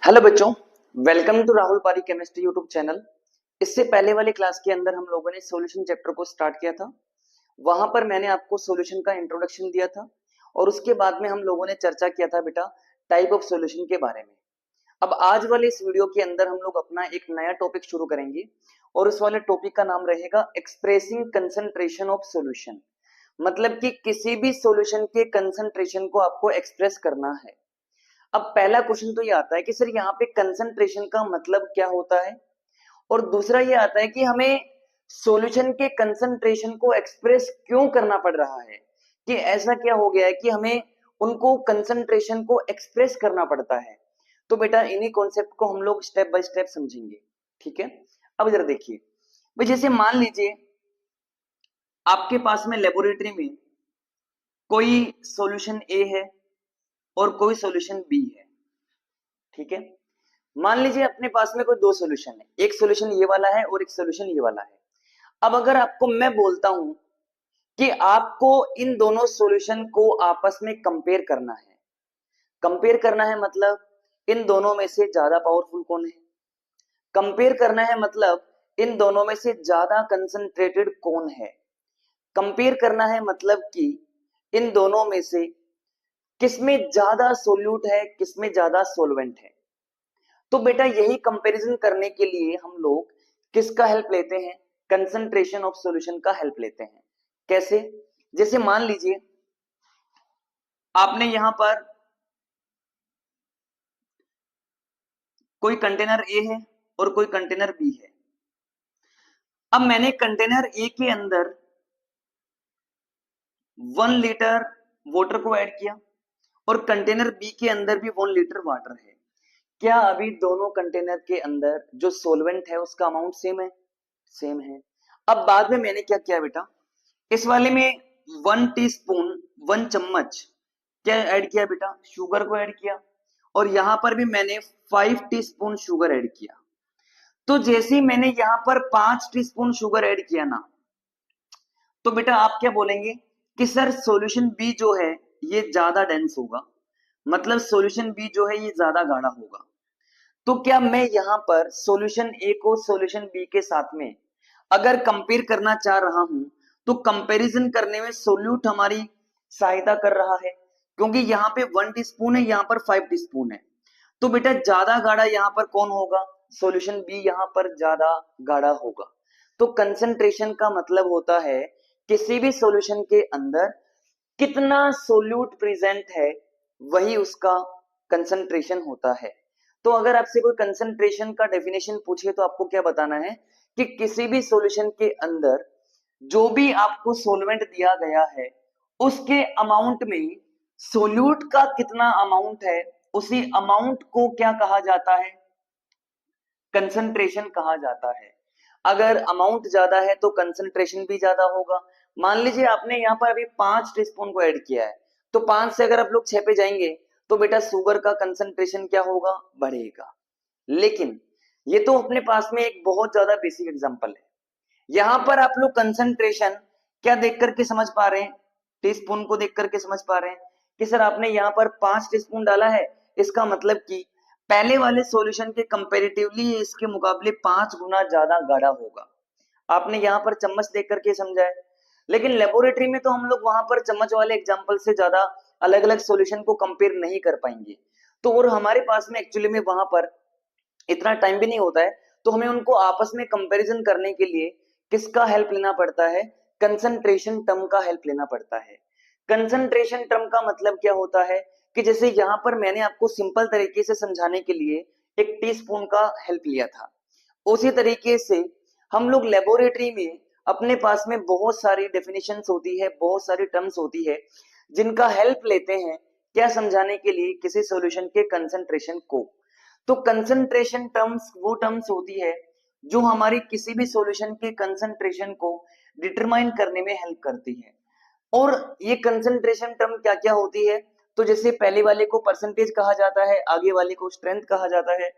Hello बच्चों, welcome to Rahul पारी chemistry YouTube channel. इससे पहले वाले क्लास के अंदर हम लोगों ने सॉल्यूशन चैप्टर को स्टार्ट किया था। वहां पर मैंने आपको सॉल्यूशन का इंट्रोडक्शन दिया था और उसके बाद में हम लोगों ने चर्चा किया था बेटा टाइप ऑफ सॉल्यूशन के बारे में। अब आज वाले इस वीडियो के अंदर हम लोग अपना एक नया टॉपिक शुरू करेंगे और उस वाले टॉपिक का नाम रहेगा एक्सप्रेसिंग कंसंट्रेशन ऑफ सॉल्यूशन। मतलब कि किसी भी सॉल्यूशन के कंसंट्रेशन को आपको एक्सप्रेस करना है। अब पहला क्वेश्चन तो ये आता है कि सर यहाँ पे कंसंट्रेशन का मतलब क्या होता है, और दूसरा ये आता है कि हमें सॉल्यूशन के कंसंट्रेशन को एक्सप्रेस क्यों करना पड़ रहा है, कि ऐसा क्या हो गया है कि हमें उनको कंसंट्रेशन को एक्सप्रेस करना पड़ता है। तो बेटा इन्हीं कॉन्सेप्ट को हम लोग स्टेप बाय स्टेप समझेंगे। ठीक है, अब जरा देखिए भाई, जैसे मान लीजिए आपके पास में लेबोरेटरी में कोई सॉल्यूशन ए है और कोई सॉल्यूशन बी है। ठीक है, मान लीजिए अपने पास में कोई दो सॉल्यूशन है, एक सॉल्यूशन ये वाला है और एक सॉल्यूशन ये वाला है। अब अगर आपको मैं बोलता हूं कि आपको इन दोनों सॉल्यूशन को आपस में कंपेयर करना है। कंपेयर करना है मतलब इन दोनों में से ज्यादा पावरफुल कौन है। कंपेयर करना है मतलब इन दोनों में से ज्यादा कंसंट्रेटेड कौन है। कंपेयर करना है मतलब कि इन दोनों में से किसमें ज्यादा सोल्यूट है, किसमें ज्यादा सोलवेंट है। तो बेटा यही कंपैरिजन करने के लिए हम लोग किसका हेल्प लेते हैं, कंसंट्रेशन ऑफ सॉल्यूशन का हेल्प लेते हैं। कैसे, जैसे मान लीजिए आपने यहां पर कोई कंटेनर ए है और कोई कंटेनर बी है। अब मैंने कंटेनर ए के अंदर 1 लीटर वाटर को ऐड किया और कंटेनर बी के अंदर भी 1 लीटर वाटर है। क्या अभी दोनों कंटेनर के अंदर जो सोलवेंट है उसका अमाउंट सेम है? सेम है। अब बाद में मैंने क्या किया बेटा, इस वाले में 1 टीस्पून 1 चम्मच क्या ऐड किया बेटा, शुगर को ऐड किया। और यहां पर भी मैंने 5 टीस्पून शुगर ऐड किया। तो जैसे ही मैंने यहां पर 5 टीस्पून शुगर ऐड किया ना, तो बेटा आप क्या बोलेंगे कि सर सॉल्यूशन बी जो है ये ज्यादा डेंस होगा, मतलब सॉल्यूशन बी जो है ये ज्यादा गाढ़ा होगा। तो क्या मैं यहां पर सॉल्यूशन ए को सॉल्यूशन बी के साथ में अगर कंपेयर करना चाह रहा हूं, तो कंपैरिजन करने में सोल्यूट हमारी सहायता कर रहा है, क्योंकि यहाँ पे 1 टीस्पून है, यहाँ पर 5 टीस्पून है। तो बेटा ज्यादा गाढ़ा यहाँ पर कौन होगा, सॉल्यूशन बी यहाँ पर ज्यादा गाढ़ा होगा। तो कंसंट्रेशन का मतलब होता है किसी भी सॉल्यूशन के अंदर कितना सोल्यूट प्रेजेंट है, वही उसका कंसंट्रेशन होता है। तो अगर आपसे कोई कंसंट्रेशन का डेफिनेशन पूछे तो आपको क्या बताना है कि किसी भी सॉल्यूशन के अंदर जो भी आपको सॉल्वेंट दिया गया है उसके अमाउंट में सोल्यूट का कितना अमाउंट है, उसी अमाउंट को क्या कहा जाता है, कंसंट्रेशन कहा जाता है। अगर अमाउंट ज्यादा है तो कंसंट्रेशन भी ज्यादा होगा। मान लीजिए आपने यहाँ पर अभी 5 टीस्पून को ऐड किया है, तो 5 से अगर आप लोग 6 पे जाएंगे तो बेटा शुगर का कंसंट्रेशन क्या होगा, बढ़ेगा। लेकिन ये तो अपने पास में एक बहुत ज्यादा बेसिक एग्जांपल है। यहां पर आप लोग कंसंट्रेशन क्या देख करके समझ पा रहे हैं, टीस्पून को देख करके समझ पा रहे हैं कि सर आपने यहां पर 5 टीस्पून डाला है, इसका मतलब कि पहले वाले सॉल्यूशन के कंपैरेटिवली इसके मुकाबले 5 गुना ज्यादा गाढ़ा होगा। आपने यहां पर चम्मच देख करके समझा है। लेकिन लेबोरेटरी में तो हम लोग वहां पर चम्मच वाले एग्जाम्पल से ज्यादा अलग अलग सॉल्यूशन को कंपेयर नहीं कर पाएंगे। तो और हमारे पास में एक्चुअली में वहां पर इतना टाइम भी नहीं होता है, तो हमें उनको आपस में कंपैरिजन करने के लिए किसका हेल्प लेना पड़ता है, कंसंट्रेशन टर्म का हेल्प लेना पड़ता है। कंसंट्रेशन टर्म का मतलब क्या होता है कि जैसे यहां पर मैंने आपको सिंपल तरीके से समझाने के लिए एक टीस्पून का हेल्प लिया था, उसी तरीके से हम लोग लेबोरेटरी में अपने पास में बहुत सारी डेफिनेशंस होती है, बहुत सारी टर्म्स होती है जिनका हेल्प लेते हैं क्या समझाने के लिए, किसी सॉल्यूशन के कंसंट्रेशन को। तो कंसंट्रेशन टर्म्स वो टर्म्स होती है जो हमारी किसी भी सॉल्यूशन के कंसंट्रेशन को डिटरमाइन करने में हेल्प करती है। और ये कंसंट्रेशन टर्म क्या क्या होती है, तो जैसे पहले वाले को परसेंटेज कहा जाता है, आगे वाले को स्ट्रेंथ कहा जाता है,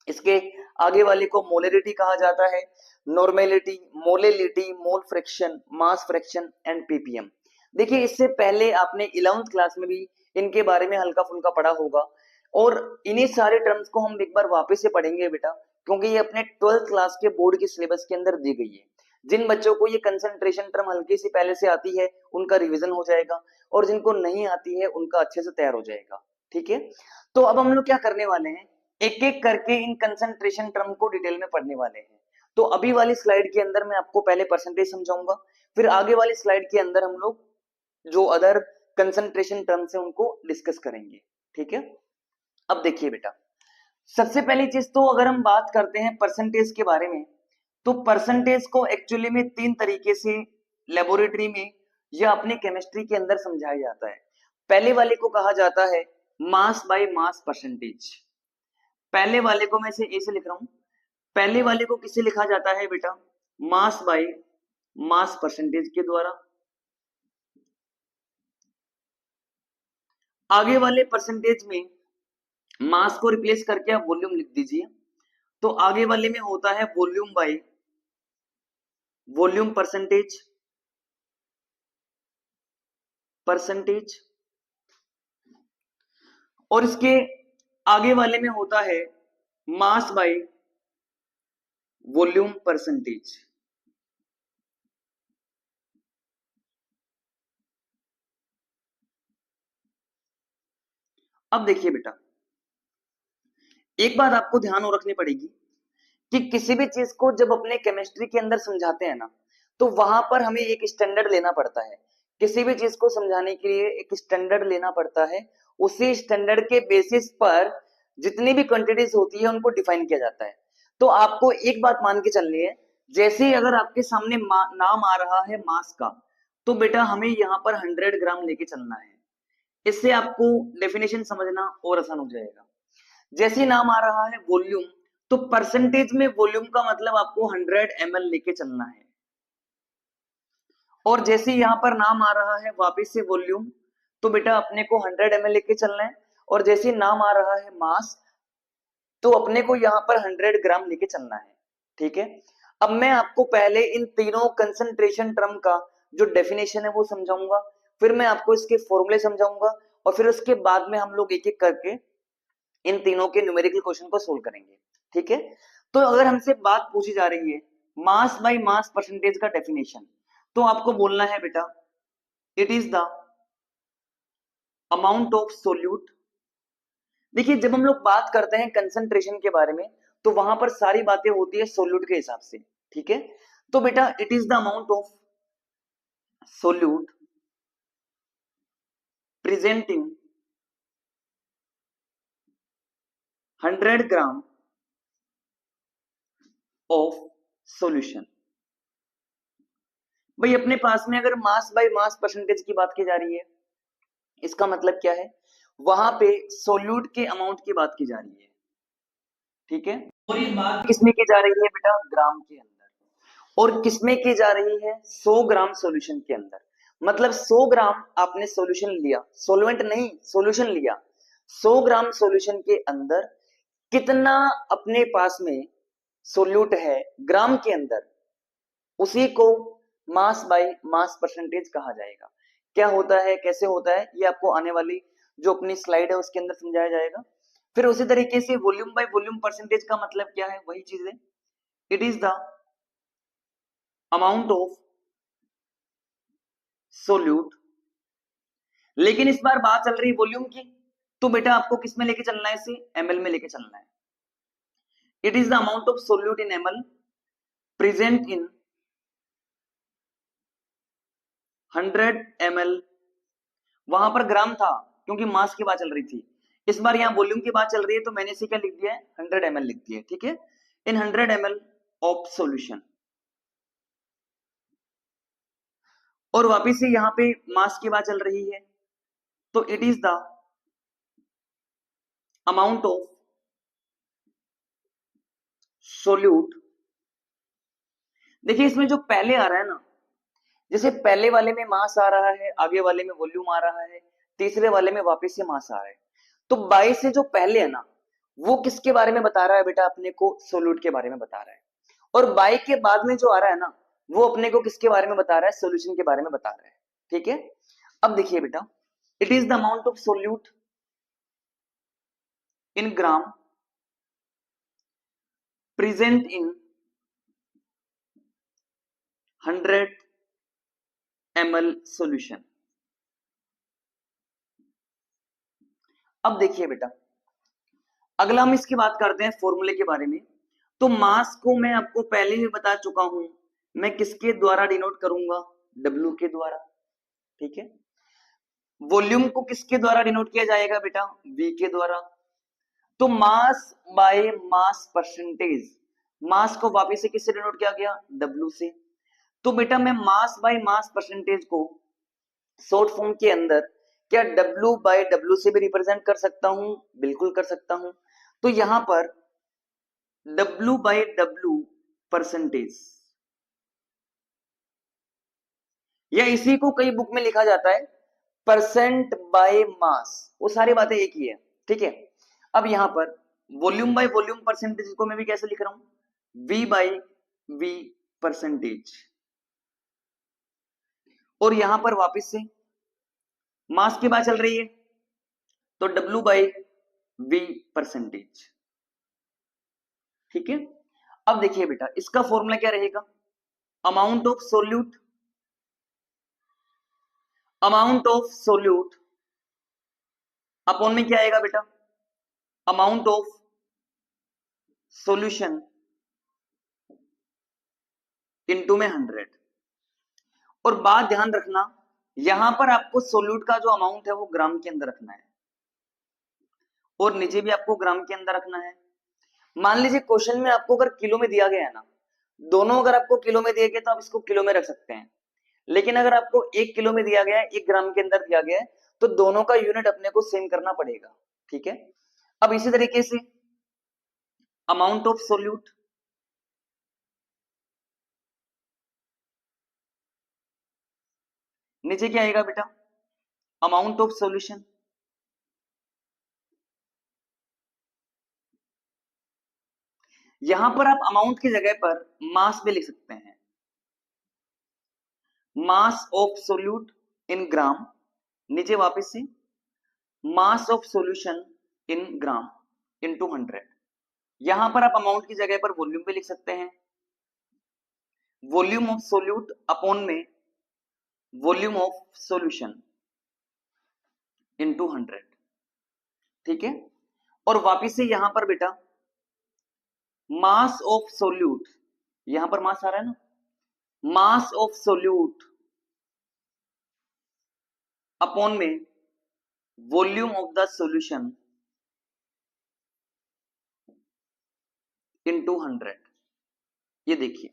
इसके आगे वाले को मोलरिटी कहा जाता है, normality, molality, mole fraction, mass fraction and ppm. देखिए इससे पहले आपने 11th क्लास में भी इनके बारे में हल्का फुल्का पढ़ा होगा। और इन्हीं सारे टर्म्स को हम एक बार वापस से पढ़ेंगे बेटा, क्योंकि ये अपने 12th क्लास के बोर्ड के सिलेबस के अंदर दी गई है। जिन बच्चों को ये कंसंट्रेशन टर्म हल्की सी पहले से आती है उनका रिवीजन हो जाएगा, और जिनको नहीं आती है उनका अच्छे से तैयार हो जाएगा। ठीक है, तो अब हम लोग क्या करने वाले हैं, एक एक करके इन कंसंट्रेशन टर्म को डिटेल में पढ़ने वाले हैं। तो अभी वाली स्लाइड के अंदर मैं आपको पहले परसेंटेज समझाऊंगा, फिर आगे वाली स्लाइड के अंदर हम लोग जो अदर कंसंट्रेशन टर्म्स है उनको डिस्कस करेंगे। ठीक है, अब देखिए बेटा, सबसे पहली चीज तो अगर हम बात करते हैं परसेंटेज के बारे में, तो परसेंटेज को एक्चुअली में तीन तरीके से लेबोरेटरी में या अपने केमिस्ट्री के अंदर समझाया जाता है। पहले वाले को कहा जाता है मास बाय मास परसेंटेज। पहले वाले को मैं इसे ए से लिख रहा हूं, पहले वाले को किससे लिखा जाता है बेटा, मास बाय मास परसेंटेज के द्वारा। आगे वाले परसेंटेज में मास को रिप्लेस करके आप वॉल्यूम लिख दीजिए, तो आगे वाले में होता है volume by volume percentage, percentage. और इसके आगे वाले में होता है मास बाय वॉल्यूम परसेंटेज। अब देखिए बेटा, एक बात आपको ध्यान और रखनी पड़ेगी कि किसी भी चीज को जब अपने केमिस्ट्री के अंदर समझाते हैं ना, तो वहां पर हमें एक स्टैंडर्ड लेना पड़ता है। किसी भी चीज को समझाने के लिए एक स्टैंडर्ड लेना पड़ता है, उसी स्टैंडर्ड के बेसिस पर जितनी भी क्वांटिटीज होती है उनको डिफाइन किया जाता है। तो आपको एक बात मान के चलनी है, जैसे ही अगर आपके सामने नाम आ रहा है मास का, तो बेटा हमें यहाँ पर 100 ग्राम लेके चलना है। इससे आपको डेफिनेशन समझना और आसान हो जाएगा। जैसे नाम आ रहा है वॉल्यूम, तो परसेंटेज में वॉल्यूम का मतलब आपको 100 ml लेके चलना है। और जैसे यहाँ पर नाम आ रहा है वापस से वॉल्यूम, तो बेटा अपने को 100 ml लेके चलना है। और जैसे नाम आ रहा है मास, तो अपने को यहाँ पर 100 ग्राम लेके चलना है। ठीक है, अब मैं आपको पहले इन तीनों कंसंट्रेशन टर्म का जो डेफिनेशन है वो समझाऊंगा, फिर मैं आपको इसके फॉर्मूले समझाऊंगा, और फिर उसके बाद में हम लोग एक एक करके इन तीनों के न्यूमेरिकल क्वेश्चन को सोल्व करेंगे। ठीक है, तो अगर हमसे बात पूछी जा रही है मास बाय मास परसेंटेज का डेफिनेशन, तो आपको बोलना है बेटा it is the amount of solute. देखिए जब हम लोग बात करते हैं कंसंट्रेशन के बारे में, तो वहां पर सारी बातें होती है सोल्यूट के हिसाब से। ठीक है, तो बेटा it is the amount of solute presenting 100 gram of solution. भाई अपने पास में अगर मास बाय मास परसेंटेज की बात की जा रही है, इसका मतलब क्या है, वहां पे सोल्यूट के अमाउंट की बात की जा रही है। ठीक है, और ये बात किसमें की जा रही है बेटा, ग्राम के अंदर। और किसमें की जा रही है, 100 ग्राम सॉल्यूशन के अंदर। मतलब 100 ग्राम आपने सॉल्यूशन लिया, सोलवेंट नहीं सॉल्यूशन लिया, 100 ग्राम सॉल्यूशन के अंदर कितना अपने पास में सोल्यूट है ग्राम के अंदर, उसी को मास बाय मास परसेंटेज कहा जाएगा। क्या होता है, कैसे होता है, ये आपको आने वाली जो अपनी स्लाइड है उसके अंदर समझाया जाएगा। फिर उसी तरीके से वॉल्यूम बाय वॉल्यूम परसेंटेज का मतलब क्या है, वही चीज है, it is the amount of solute. लेकिन इस बार बात चल रही है वॉल्यूम की, तो बेटा आपको किस में लेके चलना है, इसे एमएल में लेके चलना है। It is the amount of solute in ML present in 100 ml। वहां पर ग्राम था क्योंकि मास की बात चल रही थी, इस बार यहाँ वॉल्यूम की बात चल रही है, तो मैंने इसे क्या लिख दिया है, 100 ml लिख दिया है। ठीक है, इन 100 ml ऑफ सॉल्यूशन। और वापिस से यहाँ पे मास की बात चल रही है, तो it is the amount of solute. देखिए इसमें जो पहले आ रहा है ना, जैसे पहले वाले में मास आ रहा है, आगे वाले में वॉल्यूम आ रहा है, तीसरे वाले में वापस से मास आ रहा है, तो 22 से जो पहले है ना, वो किसके बारे में बता रहा है बेटा, अपने को सोल्यूट के बारे में बता रहा है। और 22 के बाद में जो आ रहा है ना, वो अपने को किसके बारे में बता रहा है, सोल्यूशन के बारे में बता रहा है। ठीक है, अब देखिए बेटा, it is the amount of solute in gram present in 100 ml solution। अब देखिए बेटा, अगला हम इसकी बात करते हैं फॉर्मूले के बारे में। तो मास को मैं आपको पहले ही बता चुका हूं, मैं किसके द्वारा डिनोट करूंगा, W के द्वारा, ठीक है। वॉल्यूम को किसके द्वारा डिनोट किया जाएगा बेटा, V के द्वारा। तो मास बाय मास परसेंटेज, मास को वापस से किससे डिनोट किया गया, W से। तो बेटा मैं मास बाय मास परसेंटेज को शॉर्ट फॉर्म के अंदर क्या W बाय W से भी रिप्रेजेंट कर सकता हूं, बिल्कुल कर सकता हूं। तो यहां पर W बाय W परसेंटेज, या इसी को कई बुक में लिखा जाता है परसेंट बाय मास, वो सारी बातें एक ही है, ठीक है। अब यहां पर वॉल्यूम बाय वॉल्यूम परसेंटेज को मैं भी कैसे लिख रहा हूं, V बाय V परसेंटेज, और यहां पर वापस से मास की बात चल रही है तो W बाय V परसेंटेज, ठीक है। अब देखिए बेटा, इसका फॉर्मूला क्या रहेगा, amount of solute, amount of solute upon में क्या आएगा बेटा, अमाउंट ऑफ सॉल्यूशन इनटू में 100। और बात ध्यान रखना, यहां पर आपको सोल्यूट का जो अमाउंट है वो ग्राम के अंदर रखना है, और नीचे भी आपको ग्राम के अंदर रखना है। मान लीजिए क्वेश्चन में आपको अगर किलो में दिया गया है ना, दोनों अगर आपको किलो में दिए गए तो आप इसको किलो में रख सकते हैं, लेकिन अगर आपको 1 किलो में दिया गया है, 1 ग्राम के अंदर दिया गया है, तो दोनों का यूनिट अपने को सेम करना पड़ेगा, ठीक है। अब इसी तरीके से अमाउंट ऑफ सोल्यूट, नीचे क्या आएगा बेटा, अमाउंट ऑफ सॉल्यूशन, यहां पर आप अमाउंट की जगह पर मास भी लिख सकते हैं, मास ऑफ सोल्यूट इन ग्राम, नीचे वापस से mass of solution in gram into 100। यहां पर आप अमाउंट की जगह पर वॉल्यूम भी लिख सकते हैं, वॉल्यूम ऑफ सोल्यूट अपॉन में वॉल्यूम ऑफ सॉल्यूशन इनटू 100, ठीक है। और वापिस से यहां पर बेटा मास ऑफ सोल्यूट, यहां पर मास आ रहा है ना, मास ऑफ सोल्यूट अपॉन में volume of the solution into 100। ये देखिए,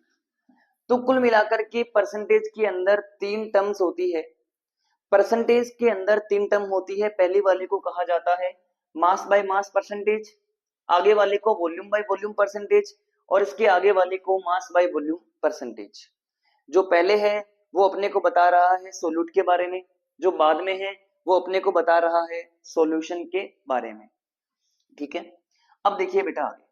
तो कुल मिलाकर के परसेंटेज के अंदर 3 टर्म्स होती है, परसेंटेज के अंदर 3 टर्म होती है। पहली वाली को कहा जाता है मास बाय मास परसेंटेज, आगे वाले को वॉल्यूम बाय वॉल्यूम परसेंटेज, और इसके आगे वाले को मास बाय वॉल्यूम परसेंटेज। जो पहले है वो अपने को बता रहा है सोल्यूट के बारे में, जो बाद में है वो अपने को बता रहा है सॉल्यूशन के बारे में, ठीक है। अब देखिए बेटा आगे,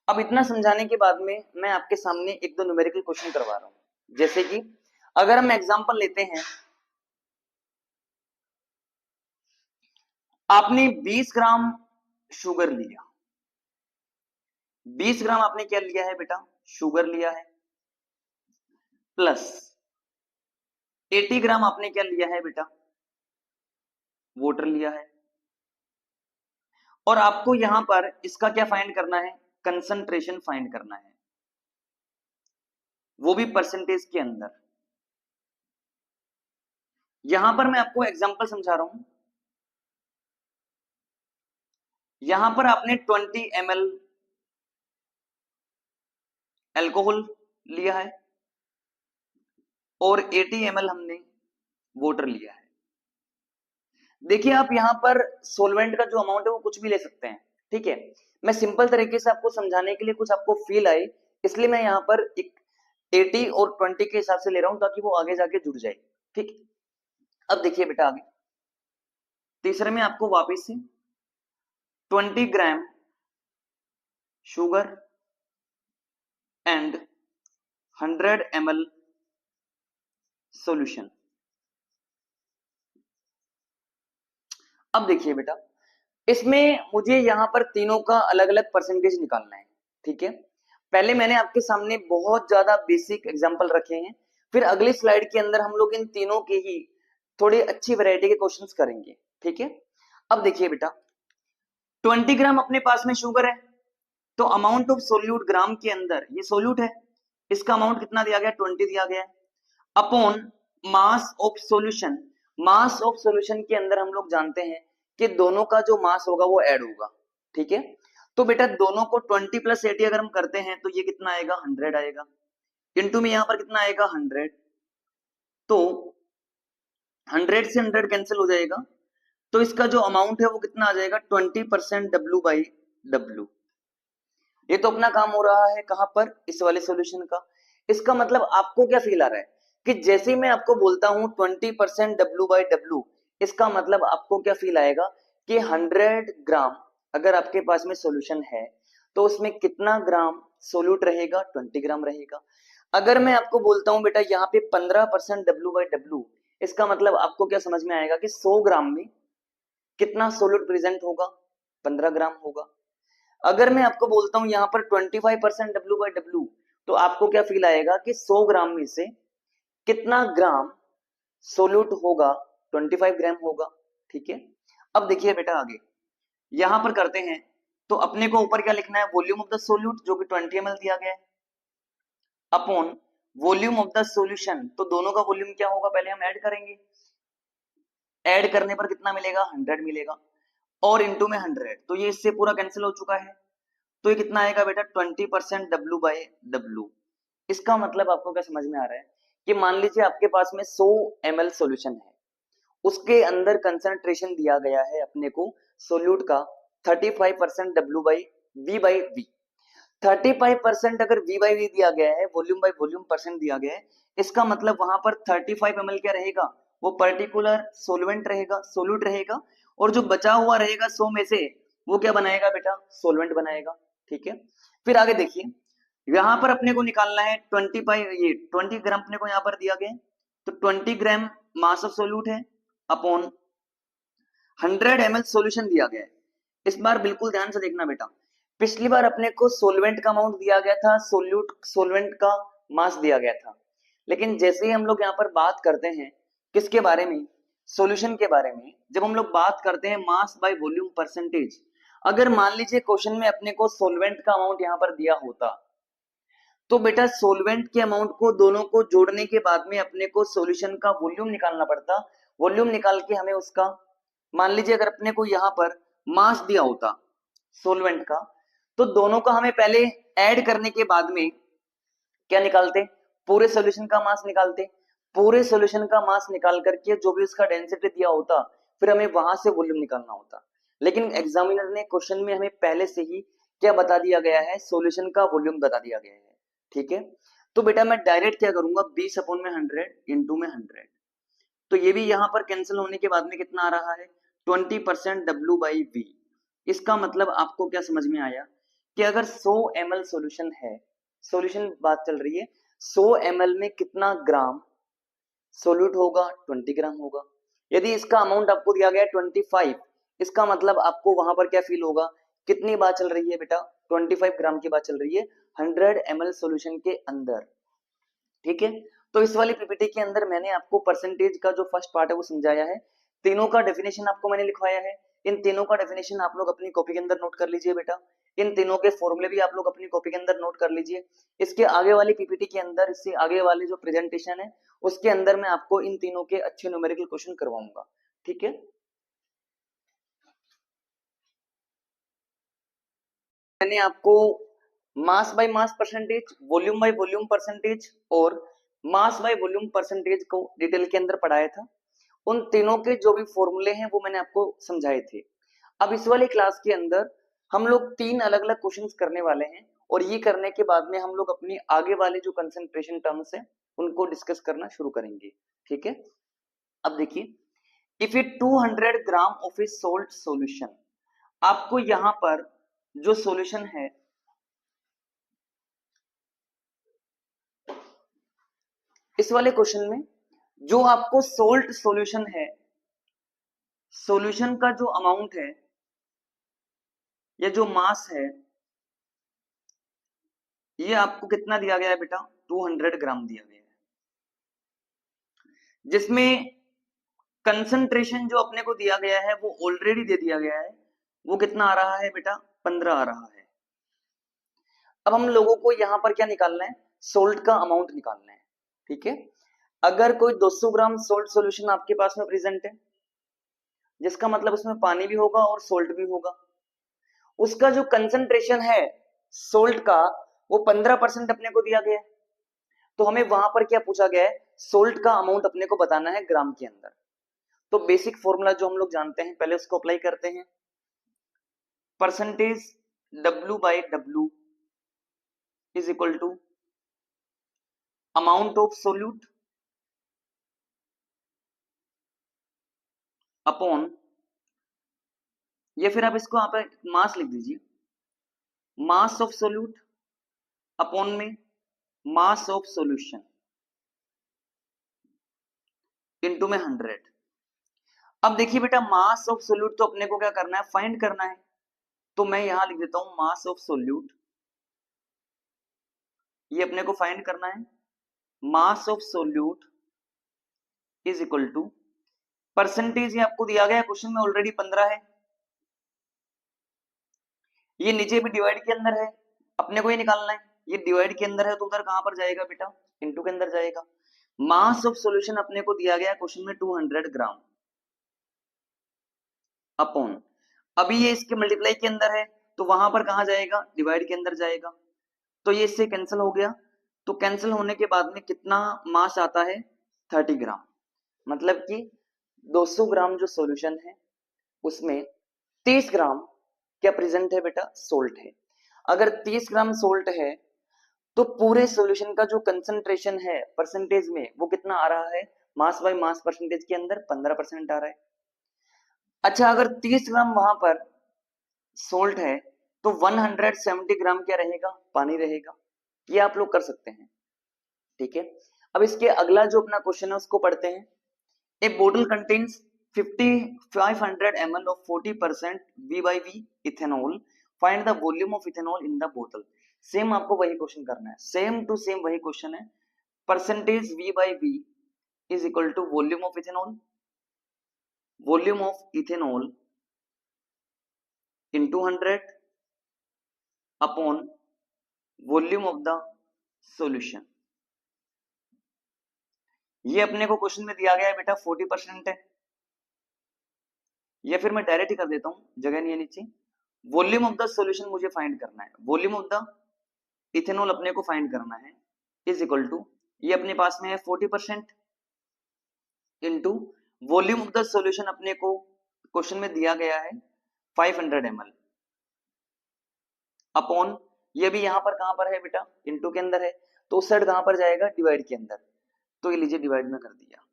अब इतना समझाने के बाद में मैं आपके सामने 1-2 न्यूमेरिकल क्वेश्चन करवा रहा हूं। जैसे कि अगर हम एग्जांपल लेते हैं, आपने 20 ग्राम शुगर लिया, 20 ग्राम आपने क्या लिया है बेटा, शुगर लिया है, प्लस 80 ग्राम आपने क्या लिया है बेटा, वाटर लिया है। और आपको यहां पर इसका क्या फाइंड करना है, कंसंट्रेशन फाइंड करना है, वो भी परसेंटेज के अंदर। यहां पर मैं आपको एग्जांपल समझा रहा हूं, यहां पर आपने 20 ml अल्कोहल लिया है और 80 ml हमने वाटर लिया है। देखिए आप यहां पर सोलवेंट का जो अमाउंट है वो कुछ भी ले सकते हैं, ठीक है। मैं सिंपल तरीके से आपको समझाने के लिए, कुछ आपको फील आए, इसलिए मैं यहां पर एक 80 और 20 के हिसाब से ले रहा हूं ताकि वो आगे जाके जुड़ जाए, ठीक। अब देखिए बेटा आगे, तीसरे में आपको वापस से 20 gram sugar and 100 ml solution, अब देखिए बेटा, इसमें मुझे यहाँ पर तीनों का अलग अलग परसेंटेज निकालना है। ठीक है, पहले मैंने आपके सामने बहुत ज्यादा बेसिक एग्जांपल रखे हैं, फिर अगली स्लाइड के अंदर हम लोग इन तीनों के ही थोड़ी अच्छी वैरायटी के क्वेश्चंस करेंगे। ठीक है, अब देखिए बेटा, 20 ग्राम अपने पास में शुगर है, तो अमाउंट ऑफ सोल्यूट ग्राम के अंदर, ये सोल्यूट है, इसका अमाउंट कितना दिया गया, 20 दिया गया है, upon mass of solution. Mass of solution के अंदर हम लोग जानते हैं कि दोनों का जो मास होगा वो ऐड होगा। ठीक है, तो बेटा दोनों को 20 प्लस 80 अगर हम करते हैं तो ये कितना आएगा, 100 आएगा, इंटू में यहां पर कितना आएगा, 100, तो 100 से 100 कैंसिल हो जाएगा, तो इसका जो अमाउंट है वो कितना आ जाएगा, 20% डब्ल्यू बाई डब्ल्यू। ये तो अपना काम हो रहा है कहां पर, इस वाले सॉल्यूशन का। इसका मतलब आपको क्या फील आ रहा है कि जैसे ही मैं आपको बोलता हूं 20% डब्ल्यू बाई डब्ल्यू, इसका मतलब आपको क्या फील आएगा कि 100 ग्राम अगर आपके पास में सॉल्यूशन है तो उसमें कितना ग्राम सोल्यूट रहेगा, 20 ग्राम रहेगा। अगर मैं आपको बोलता हूं बेटा यहाँ पे 15% डब्ल्यू बाई डब्ल्यू, इसका मतलब आपको क्या समझ में आएगा कि 100 ग्राम में कितना सोल्यूट प्रेजेंट होगा, 15 ग्राम होगा। अगर मैं आपको बोलता हूं यहाँ पर 25% डब्ल्यू बाई डब्ल्यू, तो आपको क्या फील आएगा कि 100 ग्राम में से कितना ग्राम सोल्यूट होगा, 25 ग्राम होगा। ठीक है, अब देखिए बेटा आगे यहां पर करते हैं, तो अपने को ऊपर क्या लिखना है, वॉल्यूम ऑफ द सोल्यूट जो कि 20 ml दिया गया है, upon volume of the solution, तो दोनों का वॉल्यूम क्या होगा, पहले हम ऐड करेंगे, ऐड करने पर कितना मिलेगा, 100 मिलेगा, और इंटू में 100, तो ये इससे पूरा कैंसिल हो चुका है, तो ये कितना आएगा बेटा, 20% डब्ल्यू बाई डब्ल्यू। इसका मतलब आपको क्या समझ में आ रहा है कि मान लीजिए आपके पास में 100 ml सॉल्यूशन है, उसके अंदर कंसंट्रेशन दिया गया है अपने को सोल्यूट का 35% डब्ल्यू बाई वी। 35% अगर वी बाई वी दिया गया है, वॉल्यूम बाई वॉल्यूम परसेंट दिया गया है, इसका मतलब वहां पर 35 ml क्या रहेगा, वो पर्टिकुलर सोलवेंट रहेगा, सोल्यूट रहेगा, और जो बचा हुआ रहेगा 100 में से वो क्या बनाएगा बेटा, सोलवेंट बनाएगा। ठीक है, फिर आगे देखिए, यहां पर अपने को निकालना है 25, ये 20 ग्राम अपने को यहां पर दिया गया है, तो 20 ग्राम मास ऑफ सोल्यूट है अपॉन 100 ml सॉल्यूशन दिया गया है। इस बार बिल्कुल ध्यान से देखना बेटा, पिछली बार अपने को सोलवेंट का अमाउंट दिया गया था, सोल्यूट सोलवेंट का मास दिया गया था, लेकिन जैसे ही हम लोग यहाँ पर बात करते हैं किसके बारे में, सॉल्यूशन के बारे में, जब हम लोग बात करते हैं मास बाय वॉल्यूम परसेंटेज, अगर मान लीजिए क्वेश्चन में अपने को सोलवेंट का अमाउंट यहाँ पर दिया होता, तो बेटा सोलवेंट के अमाउंट को दोनों को जोड़ने के बाद में अपने को सॉल्यूशन का वॉल्यूम निकालना पड़ता, वॉल्यूम निकाल के हमें उसका, मान लीजिए अगर अपने को यहाँ पर मास दिया होता सोलवेंट का, तो दोनों का हमें पहले ऐड करने के बाद में क्या निकालते, पूरे सॉल्यूशन का मास निकालते, पूरे सॉल्यूशन का मास निकाल करके जो भी उसका डेंसिटी दिया होता, फिर हमें वहां से वॉल्यूम निकालना होता। लेकिन एग्जामिनर ने क्वेश्चन में हमें पहले से ही क्या बता दिया गया है, सॉल्यूशन का वॉल्यूम बता दिया गया है। ठीक है, तो बेटा मैं डायरेक्ट क्या करूंगा, 20 अपॉन में 100 इंटू में 100, तो ये भी यहां पर कैंसिल होने के बाद में कितना आ रहा है, 20% डब्ल्यू बाई वी। इसका मतलब आपको क्या समझ में आया कि अगर 100 ml सॉल्यूशन है, सॉल्यूशन बात चल रही है, 100 ml में कितना ग्राम सोल्यूट होगा, 20 ग्राम होगा। यदि इसका अमाउंट आपको दिया गया है 25, इसका मतलब आपको वहां पर क्या फील होगा, कितनी बात चल रही है बेटा, 25 ग्राम की बात चल रही है 100 ml सॉल्यूशन के अंदर। ठीक है, तो इस वाली पीपीटी के अंदर मैंने आपको परसेंटेज का जो फर्स्ट पार्ट है वो समझाया है, तीनों का डेफिनेशन आपको मैंने लिखवाया है, इन तीनों का डेफिनेशन आप लोग अपनी कॉपी के अंदर नोट कर लीजिए बेटा, इन तीनों के फॉर्मूले भी आप लोग अपनी कॉपी के अंदर नोट कर लीजिए। इसके आगे वाली पीपीटी के अंदर, इससे आगे वाले जो प्रेजेंटेशन है उसके अंदर मैं आपको इन तीनों के अच्छे न्यूमेरिकल क्वेश्चन करवाऊंगा। ठीक है, मैंने आपको mass by mass percentage, volume by volume percentage और मास बाय वॉल्यूम परसेंटेज को डिटेल के अंदर पढ़ाया था, उन तीनों के जो भी फॉर्मूले हैं वो मैंने आपको समझाए थे। अब इस वाली क्लास के अंदर हम लोग तीन अलग अलग क्वेश्चंस करने वाले हैं, और ये करने के बाद में हम लोग अपनी आगे वाले जो कंसंट्रेशन टर्म्स हैं उनको डिस्कस करना शुरू करेंगे। ठीक है, अब देखिए, if A 200 gram of A salt solution, आपको यहां पर जो सॉल्यूशन है, इस वाले क्वेश्चन में जो आपको सोल्ट सॉल्यूशन है सॉल्यूशन का जो अमाउंट है या जो मास है ये आपको कितना दिया गया है बेटा, 200 ग्राम दिया गया है, जिसमें कंसंट्रेशन जो अपने को दिया गया है वो ऑलरेडी दे दिया गया है, वो कितना आ रहा है बेटा, 15 आ रहा है। अब हम लोगों को यहां पर क्या निकालना है, सोल्ट का अमाउंट निकालना है, ठीक है। अगर कोई 200 ग्राम सोल्ट सॉल्यूशन आपके पास में प्रेजेंट है, जिसका मतलब उसमें पानी भी होगा और सोल्ट भी होगा, उसका जो कंसंट्रेशन है सोल्ट का वो 15% अपने को दिया गया है, तो हमें वहां पर क्या पूछा गया है, सोल्ट का अमाउंट अपने को बताना है ग्राम के अंदर। तो बेसिक फॉर्मूला जो हम लोग जानते हैं पहले उसको अप्लाई करते हैं, percentage W/W is equal to amount of solute upon, या फिर आप इसको यहाँ पे मास लिख दीजिए, मास ऑफ सोल्यूट अपॉन में मास ऑफ सॉल्यूशन इनटू में 100। अब देखिए बेटा मास ऑफ सोल्यूट तो अपने को क्या करना है, फाइंड करना है, तो मैं यहां लिख देता हूं मास ऑफ सोल्यूट, ये अपने को फाइंड करना है, mass of solute is equal to percentage, ये आपको दिया गया क्वेश्चन में ऑलरेडी 15 है, ये नीचे भी डिवाइड के अंदर है, अपने को ये निकालना है, ये डिवाइड के अंदर है तो उधर कहां पर जाएगा बेटा, इनटू के अंदर जाएगा। मास ऑफ सॉल्यूशन अपने को दिया गया क्वेश्चन में 200 ग्राम अपॉन, अभी ये इसके मल्टीप्लाई के अंदर है तो वहां पर कहां जाएगा, डिवाइड के अंदर जाएगा, तो ये इससे कैंसिल हो गया, तो कैंसिल होने के बाद में कितना मास आता है, 30 ग्राम, मतलब कि 200 ग्राम जो सॉल्यूशन है उसमें 30 ग्राम क्या प्रेजेंट है बेटा, सोल्ट है। अगर 30 ग्राम सोल्ट है तो पूरे सॉल्यूशन का जो कंसंट्रेशन है परसेंटेज में वो कितना आ रहा है, मास बाय मास परसेंटेज के अंदर 15% आ रहा है। अच्छा अगर 30 ग्राम वहां पर सोल्ट है तो 170 ग्राम क्या रहेगा, पानी रहेगा, ये आप लोग कर सकते हैं, ठीक है। अब इसके अगला जो अपना क्वेश्चन है उसको पढ़ते हैं। A bottle contains 500 ml of 40% V/V ethanol, find the volume of ethanol in the bottle. Same आपको वही क्वेश्चन करना है, सेम टू सेम वही क्वेश्चन है, percentage V/V is equal to volume of ethanol, volume of ethanol into 100 upon volume of the solution. ये अपने को question में दिया गया है बेटा 40% है, या फिर मैं डायरेक्ट ही कर देता हूं, जगह नहीं है नीचे, वॉल्यूम ऑफ द सॉल्यूशन मुझे फाइंड करना है, वॉल्यूम ऑफ द इथेनॉल अपने को फाइंड करना है, इज इक्वल टू, ये अपने पास में है 40% into volume of the solution अपने को क्वेश्चन में दिया गया है 500 ml अपॉन, ये भी यहां पर कहां पर है बेटा, इनटू के अंदर है, तो उस साइड कहां पर जाएगा, डिवाइड के अंदर, तो ये लीजिए डिवाइड में कर दिया,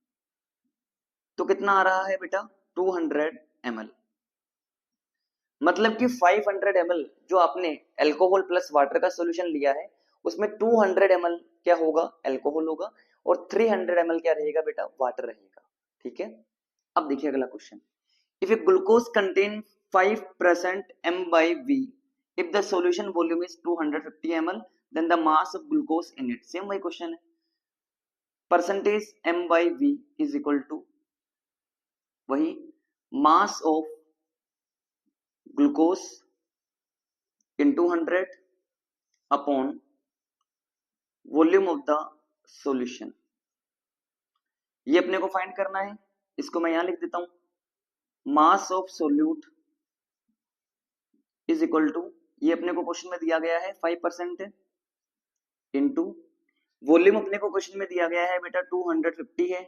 तो कितना आ रहा है बेटा, 200 ml, मतलब कि 500 ml जो आपने अल्कोहल प्लस वाटर का सॉल्यूशन लिया है उसमें 200 ml क्या होगा, अल्कोहल होगा, और 300 ml क्या रहेगा बेटा, वाटर रहेगा, ठीक है। अब देखिए अगला question, if A glucose contain 5% m/v, if the solution volume is 250 ml, then the mass of glucose in it, same वही क्वेश्चन है, percentage m/v is equal to वही mass of glucose into 100 upon volume of the solution, ये अपने को find करना है, इसको मैं यहां लिख देता हूं, mass of solute is equal to, ये अपने को क्वेश्चन में दिया गया है 5% इनटू वॉल्यूम अपने को क्वेश्चन में दिया गया है बेटा 250 है,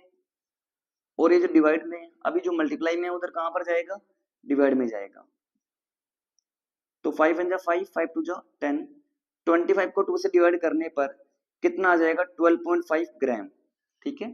और ये जो डिवाइड में है, अभी जो मल्टीप्लाई में है उधर कहां पर जाएगा, डिवाइड में जाएगा, तो 5 × 5 5 2 10, 25 को 2 से डिवाइड करने पर कितना आ जाएगा, 12.5 ग्राम, ठीक है।